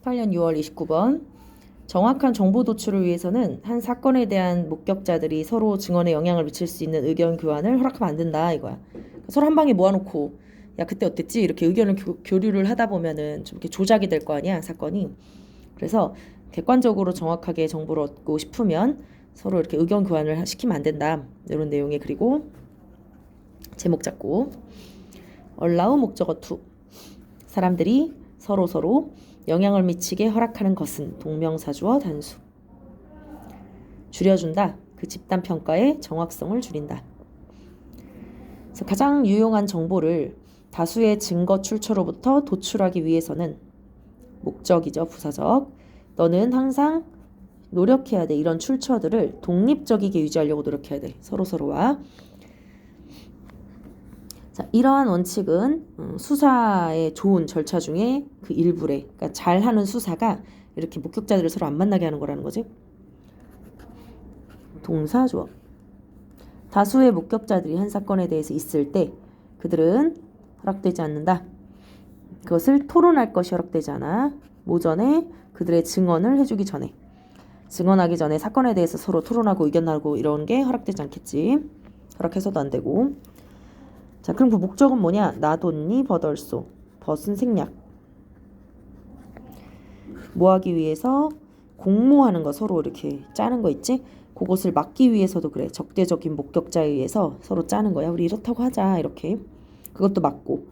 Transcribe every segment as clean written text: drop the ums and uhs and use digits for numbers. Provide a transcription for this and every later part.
18년 6월 29번. 정확한 정보 도출을 위해서는 한 사건에 대한 목격자들이 서로 증언에 영향을 미칠 수 있는 의견 교환을 허락하면 안 된다 이거야. 서로 한 방에 모아놓고 야 그때 어땠지? 이렇게 의견을 교류를 하다 보면은 좀 이렇게 조작이 될 거 아니야 사건이. 그래서 객관적으로 정확하게 정보를 얻고 싶으면 서로 이렇게 의견 교환을 시키면 안 된다. 이런 내용에 그리고 제목 잡고 allow 목적어 to 사람들이 서로 영향을 미치게 허락하는 것은 동명사주어 단수. 줄여준다. 그 집단 평가의 정확성을 줄인다. 그래서 가장 유용한 정보를 다수의 증거 출처로부터 도출하기 위해서는 목적이죠. 부사적. 너는 항상 노력해야 돼. 이런 출처들을 독립적이게 유지하려고 노력해야 돼. 서로와. 자, 이러한 원칙은 수사의 좋은 절차 중에 그 일부래. 그러니까 잘하는 수사가 이렇게 목격자들을 서로 안 만나게 하는 거라는 거지. 동사 주어. 다수의 목격자들이 한 사건에 대해서 있을 때 그들은 허락되지 않는다. 그것을 토론할 것이 허락되지 않아. 모전에 그들의 증언을 해주기 전에. 증언하기 전에 사건에 대해서 서로 토론하고 의견 나누고 이런 게 허락되지 않겠지. 허락해서도 안 되고. 자, 그럼 그 목적은 뭐냐? 나돈니 버덜소. 벗은 생략. 뭐 하기 위해서? 공모하는 거 서로 이렇게 짜는 거 있지? 그것을 막기 위해서도 그래. 적대적인 목격자에 의해서 서로 짜는 거야. 우리 이렇다고 하자. 이렇게. 그것도 막고.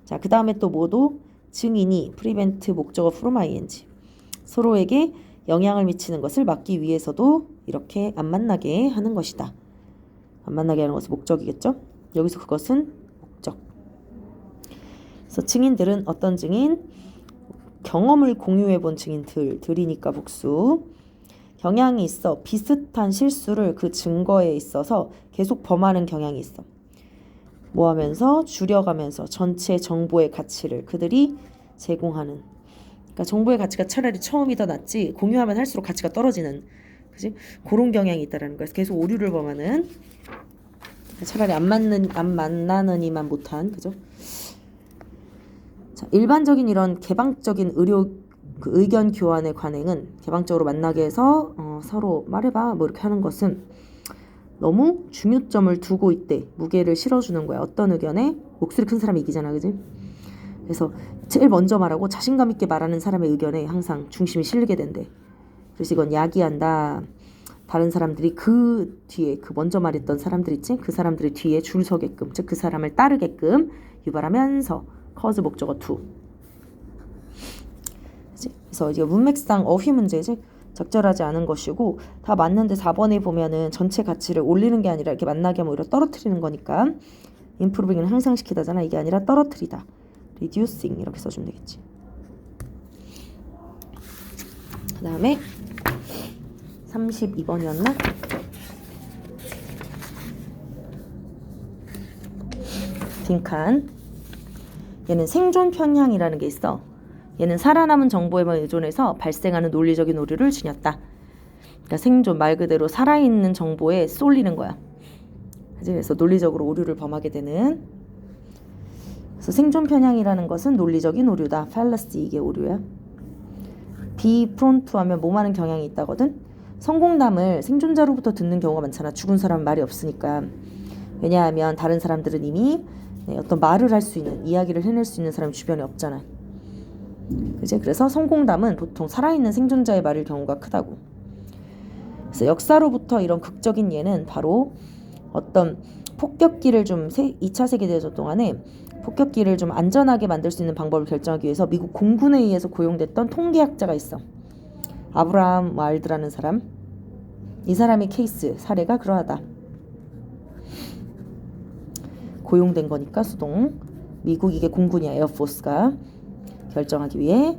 자, 그 다음에 또 뭐도? 증인이 prevent 목적어 from ing. 서로에게 영향을 미치는 것을 막기 위해서도 이렇게 안 만나게 하는 것이다. 안 만나게 하는 것은 목적이겠죠? 여기서 그것은 목적. 그래서 증인들은 어떤 증인? 경험을 공유해본 증인들이니까 복수. 경향이 있어. 비슷한 실수를 그 증거에 있어서 계속 범하는 경향이 있어. 뭐 하면서? 줄여가면서 전체 정보의 가치를 그들이 제공하는. 그러니까 정보의 가치가 차라리 처음이 더 낫지 공유하면 할수록 가치가 떨어지는. 그지? 그런 경향이 있다라는 거야. 계속 오류를 범하는. 차라리 안 만나느니만 못한. 그죠? 자, 일반적인 이런 개방적인 그 의견 교환의 관행은 개방적으로 만나게 해서 서로 말해봐 뭐 이렇게 하는 것은 너무 중요점을 두고 있대. 무게를 실어주는 거야. 어떤 의견에? 목소리 큰 사람이 이기잖아. 그지? 그래서 제일 먼저 말하고 자신감 있게 말하는 사람의 의견에 항상 중심이 실리게 된대. 그래서 이건 야기한다. 다른 사람들이 그 뒤에 그 먼저 말했던 사람들 있지? 그 사람들이 뒤에 줄 서게끔, 즉 그 사람을 따르게끔 유발하면서 cause 목적어 to. 그래서 이제 문맥상 어휘 문제지. 적절하지 않은 것이고 다 맞는데 4번에 보면은 전체 가치를 올리는 게 아니라 이렇게 만나게 하면 오히려 떨어뜨리는 거니까 improving은 향상시키다잖아. 이게 아니라 떨어뜨리다. reducing 이렇게 써주면 되겠지. 그 다음에 32번이었나? 빈칸. 얘는 생존 편향이라는 게 있어. 얘는 살아남은 정보에만 의존해서 발생하는 논리적인 오류를 지녔다. 그러니까 생존 말 그대로 살아있는 정보에 쏠리는 거야. 그래서 논리적으로 오류를 범하게 되는. 그래서 생존 편향이라는 것은 논리적인 오류다. fallacy 이게 오류야. be prone to 하면 몸하는 경향이 있다거든. 성공담을 생존자로부터 듣는 경우가 많잖아. 죽은 사람은 말이 없으니까. 왜냐하면 다른 사람들은 이미 어떤 말을 할 수 있는, 이야기를 해낼 수 있는 사람이 주변에 없잖아. 그치? 그래서 성공담은 보통 살아있는 생존자의 말일 경우가 크다고. 그래서 역사로부터 이런 극적인 예는 바로 어떤 폭격기를 좀 2차 세계대전 동안에 폭격기를 좀 안전하게 만들 수 있는 방법을 결정하기 위해서 미국 공군에 의해서 고용됐던 통계학자가 있어. 아브라함 와일드라는 사람. 이 사람의 케이스 사례가 그러하다. 고용된 거니까 수동. 미국 이게 공군이야. 에어포스가 결정하기 위해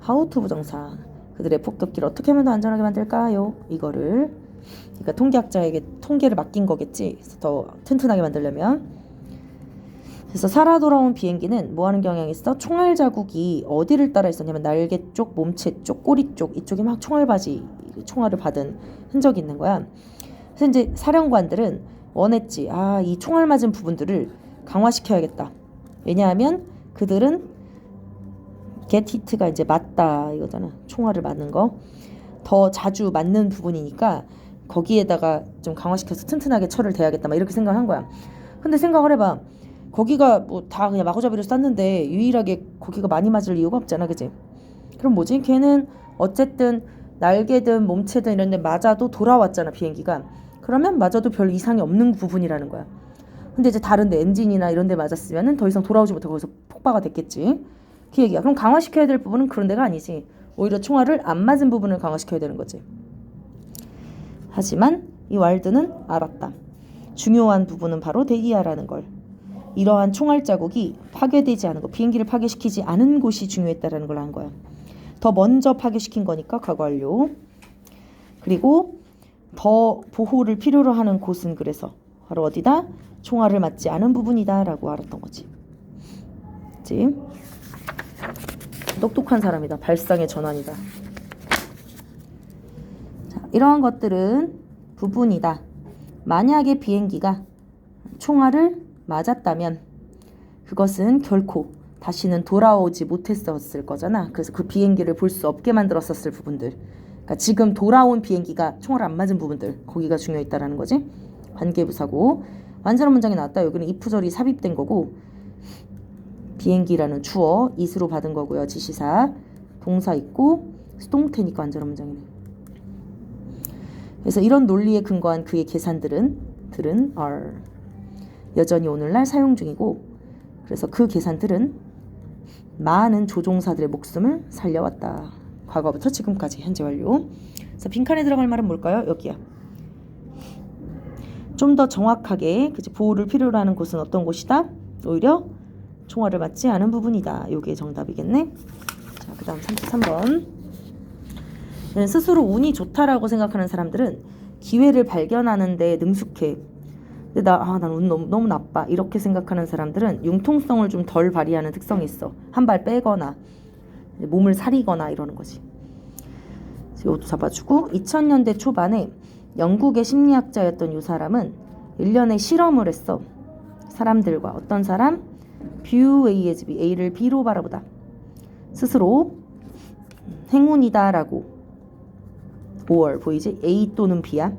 how to 부정사. 그들의 폭격기를 어떻게 하면 더 안전하게 만들까요? 이거를 그러니까 통계학자에게 통계를 맡긴 거겠지. 그래서 더 튼튼하게 만들려면. 그래서 살아 돌아온 비행기는 뭐 하는 경향이 있어? 총알 자국이 어디를 따라 있었냐면 날개 쪽, 몸체 쪽, 꼬리 쪽 이쪽에 막 총알을 받은 흔적이 있는 거야. 그래서 이제 사령관들은 원했지. 이 총알 맞은 부분들을 강화시켜야겠다. 왜냐하면 그들은 get hit가 이제 맞다 이거잖아. 총알을 맞는 거. 더 자주 맞는 부분이니까 거기에다가 좀 강화시켜서 튼튼하게 철을 대야겠다 막 이렇게 생각을 한 거야. 근데 생각을 해봐. 거기가 뭐 다 그냥 마구잡이로 쐈는데 유일하게 거기가 많이 맞을 이유가 없잖아, 그지? 그럼 뭐지? 걔는 어쨌든 날개든 몸체든 이런 데 맞아도 돌아왔잖아, 비행기가. 그러면 맞아도 별 이상이 없는 부분이라는 거야. 근데 이제 다른 데 엔진이나 이런 데 맞았으면은 더 이상 돌아오지 못하고 거기서 폭파가 됐겠지. 그 얘기야. 그럼 강화시켜야 될 부분은 그런 데가 아니지. 오히려 총알을 안 맞은 부분을 강화시켜야 되는 거지. 하지만 이 왈드는 알았다. 중요한 부분은 바로 대기하라는 걸. 이러한 총알 자국이 파괴되지 않은 거, 비행기를 파괴시키지 않은 곳이 중요했다라는 걸 한 거야. 더 먼저 파괴시킨 거니까 각오 완료. 그리고 더 보호를 필요로 하는 곳은 그래서 바로 어디다? 총알을 맞지 않은 부분이다 라고 알았던 거지. 그치? 똑똑한 사람이다. 발상의 전환이다. 자, 이러한 것들은 부분이다. 만약에 비행기가 총알을 맞았다면 그것은 결코 다시는 돌아오지 못했었을 거잖아. 그래서 그 비행기를 볼 수 없게 만들었었을 부분들. 그러니까 지금 돌아온 비행기가 총알 안 맞은 부분들. 거기가 중요했다라는 거지. 관계부사고. 완전한 문장이 나왔다. 여기는 if절이 삽입된 거고 비행기라는 주어 is로 받은 거고요. 지시사 동사 있고 수동태니까 완전한 문장이네. 그래서 이런 논리에 근거한 그의 계산들은 are 여전히 오늘날 사용 중이고 그래서 그 계산들은 많은 조종사들의 목숨을 살려왔다. 과거부터 지금까지 현재 완료. 그래서 빈칸에 들어갈 말은 뭘까요? 여기야. 좀 더 정확하게 그치, 보호를 필요로 하는 곳은 어떤 곳이다? 오히려 총알을 맞지 않은 부분이다. 이게 정답이겠네. 자, 그 다음 33번. 스스로 운이 좋다라고 생각하는 사람들은 기회를 발견하는 데 능숙해. 근데 난 운 너무 나빠. 이렇게 생각하는 사람들은 융통성을 좀 덜 발휘하는 특성이 있어. 한 발 빼거나 몸을 사리거나 이러는 거지. 이것도 잡아주고 2000년대 초반에 영국의 심리학자였던 이 사람은 1년의 실험을 했어. 사람들과 어떤 사람? 뷰 A as B, A를 B로 바라보다. 스스로 행운이다라고 or 보이지? A 또는 B야.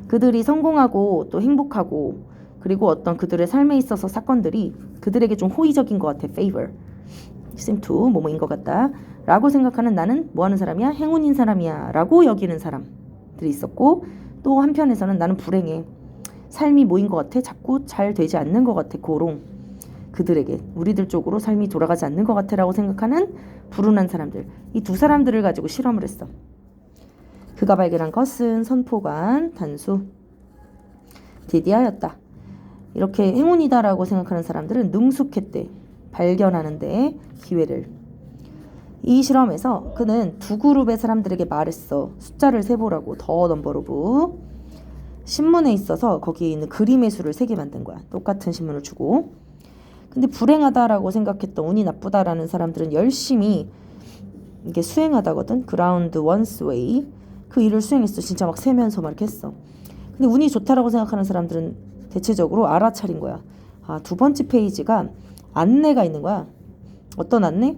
그들이 성공하고 또 행복하고 그리고 어떤 그들의 삶에 있어서 사건들이 그들에게 좀 호의적인 것 같아. favor. seem to 뭐뭐인 것 같다 라고 생각하는 나는 뭐하는 사람이야? 행운인 사람이야 라고 여기는 사람들이 있었고 또 한편에서는 나는 불행해. 삶이 뭐인 것 같아? 자꾸 잘 되지 않는 것 같아. 고롱. 그들에게 우리들 쪽으로 삶이 돌아가지 않는 것 같아 라고 생각하는 불운한 사람들. 이 두 사람들을 가지고 실험을 했어. 그가 발견한 것은 선포관 단수 디디아였다. 이렇게 행운이다라고 생각하는 사람들은 능숙했대. 발견하는데 기회를. 이 실험에서 그는 두 그룹의 사람들에게 말했어. 숫자를 세보라고. 더 넘버 오브. 신문에 있어서 거기에 있는 그림의 수를 세게 만든 거야. 똑같은 신문을 주고. 근데 불행하다라고 생각했던 운이 나쁘다라는 사람들은 열심히 이게 수행하다거든. 그라운드 원스 웨이. 그 일을 수행했어. 진짜 막 세면서 막 이렇게 했어. 근데 운이 좋다라고 생각하는 사람들은 대체적으로 알아차린 거야. 아, 두 번째 페이지가 안내가 있는 거야. 어떤 안내?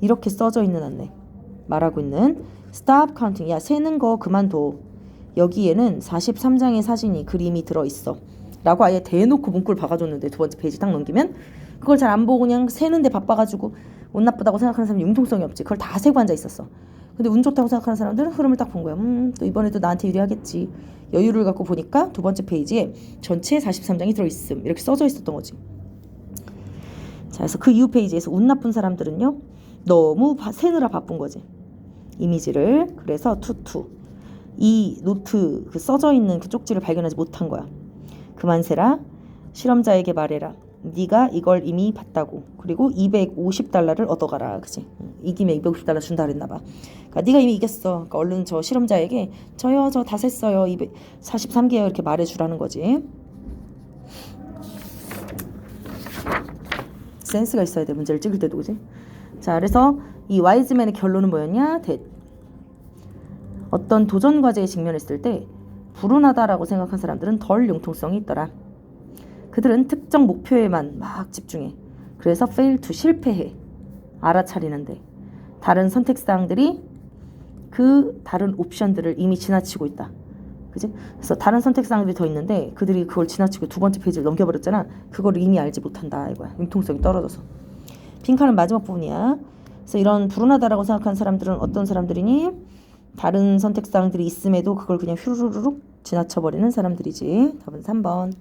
이렇게 써져 있는 안내. 말하고 있는 Stop counting. 야, 세는 거 그만둬. 여기에는 43장의 사진이 그림이 들어있어. 라고 아예 대놓고 문구를 박아줬는데 두 번째 페이지 딱 넘기면 그걸 잘 안 보고 그냥 세는데 바빠가지고 운 나쁘다고 생각하는 사람이 융통성이 없지. 그걸 다 세고 앉아 있었어. 근데 운 좋다고 생각하는 사람들은 흐름을 딱 본 거야. 또 이번에도 나한테 유리하겠지. 여유를 갖고 보니까 두 번째 페이지에 전체 43장이 들어있음. 이렇게 써져 있었던 거지. 자, 그래서 그 이후 페이지에서 운 나쁜 사람들은요. 너무 세느라 바쁜 거지. 이미지를. 그래서 투투. 이 노트 그 써져 있는 그 쪽지를 발견하지 못한 거야. 그만 세라. 실험자에게 말해라. 네가 이걸 이미 봤다고. 그리고 $250를 얻어가라. 그치? 이기면 $250 준다 그랬나 봐. 그러니까 네가 이미 이겼어. 그러니까 얼른 저 실험자에게 저요 저 다 셌어요. 243개요. 이렇게 말해주라는 거지. 센스가 있어야 돼. 문제를 찍을 때도. 그지? 자, 그래서 이 와이즈맨의 결론은 뭐였냐? 어떤 도전 과제에 직면했을 때 불운하다라고 생각한 사람들은 덜 융통성이 있더라. 그들은 특정 목표에만 막 집중해. 그래서 fail to 실패해. 알아차리는데 다른 선택사항들이 그 다른 옵션들을 이미 지나치고 있다. 그지? 그래서 다른 선택사항들이 더 있는데 그들이 그걸 지나치고 두 번째 페이지를 넘겨버렸잖아. 그걸 이미 알지 못한다 이거야. 융통성이 떨어져서. 빈칸은 마지막 부분이야. 그래서 이런 불운하다라고 생각하는 사람들은 어떤 사람들이니? 다른 선택사항들이 있음에도 그걸 그냥 휘루루룩 지나쳐버리는 사람들이지. 답은 3번.